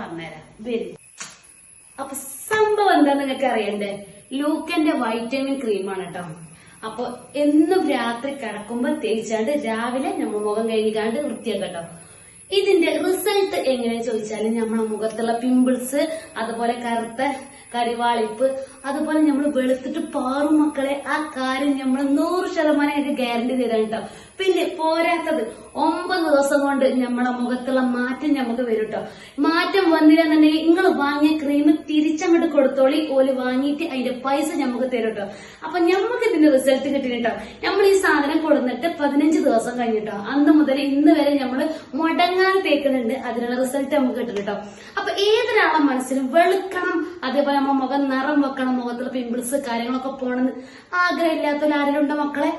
പറഞ്ഞുതരാം. വരും. അപ്പൊ സംഭവം എന്താ നിങ്ങൾക്ക് അറിയണ്ടേ? ലൂക്കന്റെ വൈറ്റമിൻ ക്രീമാണ് കേട്ടോ. അപ്പൊ എന്നും രാത്രി കിടക്കുമ്പോ തേച്ചാണ്ട് രാവിലെ നമ്മ മുഖം കഴുകിക്കാണ്ട് വൃത്തിയാക്കട്ടോ. ഇതിന്റെ റിസൾട്ട് എങ്ങനെ ചോദിച്ചാല് നമ്മളെ മുഖത്തുള്ള പിമ്പിൾസ്, അതുപോലെ കറുത്ത കരിവാളിപ്പ്, അതുപോലെ നമ്മൾ വെളുത്തിട്ട് പാറും മക്കളെ. ആ കാര്യം നമ്മൾ 100% ഗ്യാരണ്ടി തരാൻ കേട്ടോ. പിന്നെ പോരാത്തത് 9 ദിവസം കൊണ്ട് നമ്മളെ മുഖത്തുള്ള മാറ്റം നമുക്ക് വരും കേട്ടോ. മാറ്റം വന്നില്ലെന്നുണ്ടെങ്കിൽ നിങ്ങൾ വാങ്ങിയ ക്രീം തിരിച്ചങ്ങോട്ട് കൊടുത്തോളി. ഓല് വാങ്ങിയിട്ട് അതിന്റെ പൈസ നമുക്ക് തരും കേട്ടോ. അപ്പൊ നമുക്ക് ഇതിന്റെ റിസൾട്ട് കിട്ടിട്ടോ. നമ്മൾ ഈ സാധനം കൊടുത്തിട്ട് 15 ദിവസം കഴിഞ്ഞിട്ടോ. അന്ന് മുതൽ ഇന്ന് വരെ നമ്മള് മുടങ്ങാൻ തേക്കുന്നുണ്ട്. അതിനുള്ള റിസൾട്ട് നമുക്ക് കിട്ടും കേട്ടോ. അപ്പൊ ഏതൊരാളെ മനസ്സിലും വെളുക്കണം, അതേപോലെ നമ്മ മുഖം നിറം വെക്കണം, മുഖത്തുള്ള പിമ്പിൾസ് കാര്യങ്ങളൊക്കെ പോണെന്ന് ആഗ്രഹമില്ലാത്ത ആരെങ്കിലും ഉണ്ടോ മക്കളെ?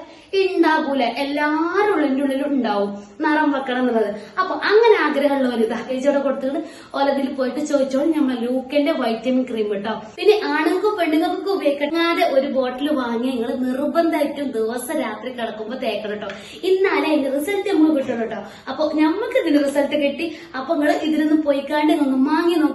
ഉണ്ടാകൂല. എല്ലാരും ഉള്ളിന്റെ ഉള്ളിലും ഉണ്ടാവും നിറം വെക്കണം എന്നുള്ളത്. അപ്പൊ അങ്ങനെ ആഗ്രഹമുള്ളവർ ഇതാ ചേച്ചിയോടെ കൊടുത്തിട്ട് ഓലതിൽ പോയിട്ട് ചോദിച്ചോളൂ നമ്മളെ ലൂക്കന്റെ വൈറ്റമിൻ ക്രീം കേട്ടോ. പിന്നെ ആണുങ്ങൾക്കും പെണ്ണുങ്ങൾക്കും ഉപയോഗിക്കാതെ ഒരു ബോട്ടിൽ വാങ്ങി നിങ്ങൾ നിർബന്ധമായിട്ടും ദിവസം രാത്രി കിടക്കുമ്പോ തേക്കണം കേട്ടോ. ഇന്നാലേ അതിന്റെ റിസൾട്ട് നമുക്ക് കിട്ടുള്ളൂ കേട്ടോ. അപ്പൊ നമുക്ക് ഇതിന്റെ റിസൾട്ട് കിട്ടി. അപ്പൊ നിങ്ങൾ ഇതിനൊന്നും പോയിക്കാണ്ട് ഒന്ന് വാങ്ങി നോക്കി.